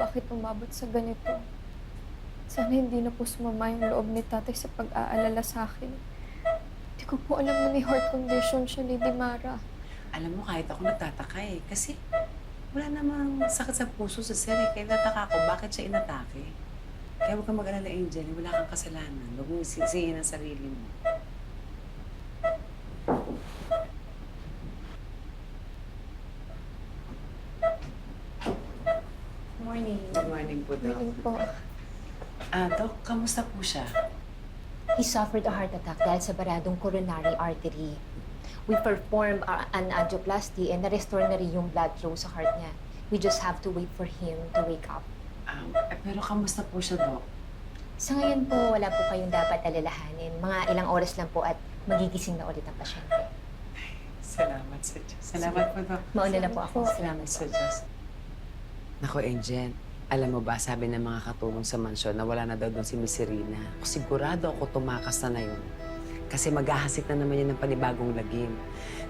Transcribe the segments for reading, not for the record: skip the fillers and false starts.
bakit umabot sa ganito. Sana hindi na po sumama yung loob ni tatay sa pag-aalala sa akin. Hindi ko po alam na may heart condition siya, Lady Mara. Alam mo, kahit ako nagtataka eh. Kasi wala namang sakit sa puso sa sir eh. Kaya nataka ko, bakit siya inatake? Kaya huwag kang mag-alala, Angel. Wala kang kasalanan. Huwag mong sisihin ang sarili mo. Morning. Good morning po, Doc. Ngayon po. Doc, kamusta po siya? He suffered a heart attack dahil sa baradong coronary artery. We performed an angioplasty and na-restore na rin yung blood flow sa heart niya. We just have to wait for him to wake up. Pero kamusta po siya, Doc? Sa ngayon po, wala po kayong dapat alalahanin. Mga ilang oras lang po at magigising na ulit ang pasyente. Salamat sa Diyos. Salamat po, Doc. Mauna na po ako. Salamat sa Diyos. Naku, Angel. Alam mo ba, sabi ng mga katulong sa mansyon na wala na daw doon si Miss Serena. Sigurado ako tumakas na yun. Kasi maghahasik na naman yun ng panibagong lagim.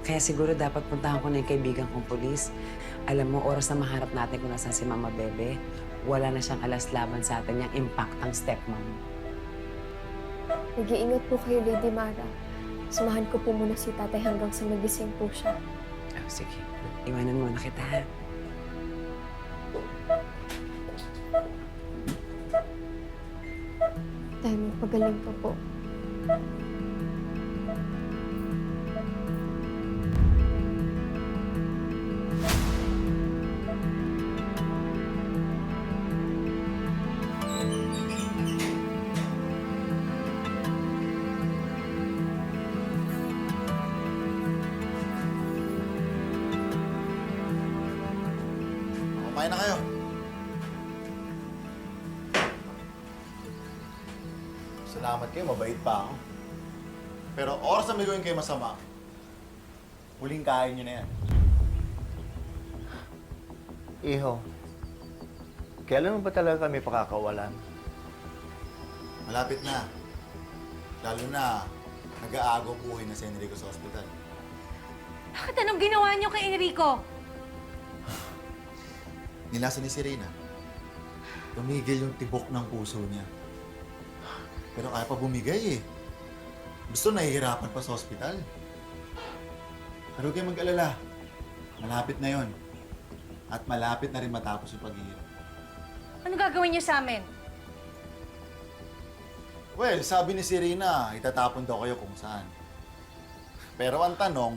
Kaya siguro dapat puntahan ko na yung kaibigan kong polis. Alam mo, oras na maharap natin kung nasaan si Mama Bebe, wala na siyang alas laban sa atin yung impact ng stepmom. Nag-iingat po kayo, Lady Mara. Samahan ko po muna si tatay hanggang sa magising po siya. Sige, iwanan muna kita, ha? Tay, magpagaling ka po. Kumain na kayo. Salamat kayo, mabait pa ako. Pero oras na may gawin kayo masama, huling kain nyo na yan. Iho, kailan mo ba talaga kami pakakawalan? Malapit na. Lalo na, nag-aagaw buhay na si Enrico sa ospital. Bakit anong ginawa niyo kay Enrico? Nilaso ni Serena. Tumigil yung tibok ng puso niya. Pero kaya pa bumigay eh. Gusto nahihirapan pa sa ospital. Pero huwag kayong mag-alala. Malapit na yon. At malapit na rin matapos yung paghihirap. Ano gagawin niyo sa amin? Well, sabi ni Serena, itatapon daw kayo kung saan. Pero ang tanong,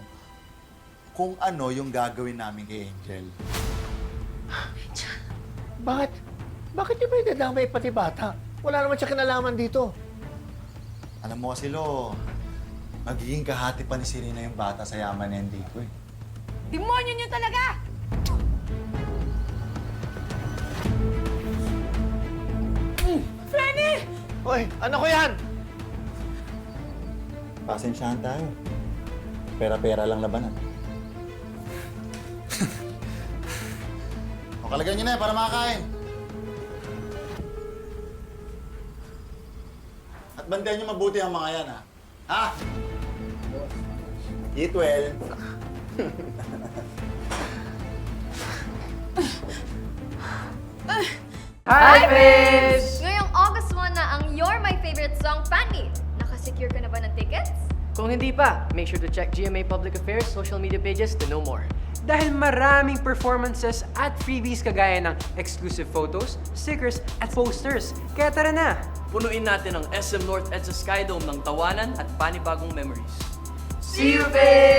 kung ano yung gagawin namin kay Angel. Bakit? Bakit di ba idadamay pati bata? Wala naman siya kinalaman dito. Alam mo kasi, Lo, magiging kahati pa ni Serena yung bata sa yaman ni Enrico eh. Demonyo niyo talaga! Frenny! Hoy, ano ko yan? Pasensyahan tayo. Pera-pera lang labanan. O, kalagyan nyo na yan para makakain. At bandayan nyo mabuti ang mga yan, ha? Ha? Eat well. Hi, babes! Ngayong August 1 na ang You're My Favorite Song fan meet. Nakasecure ka na ba ng tickets? Kung hindi pa, make sure to check GMA Public Affairs social media pages to know more. Dahil maraming performances at freebies kagaya ng exclusive photos, stickers, at posters. Kaya tara na! Punuin natin ang SM North EDSA Skydome ng tawanan at panibagong memories. See you, babes!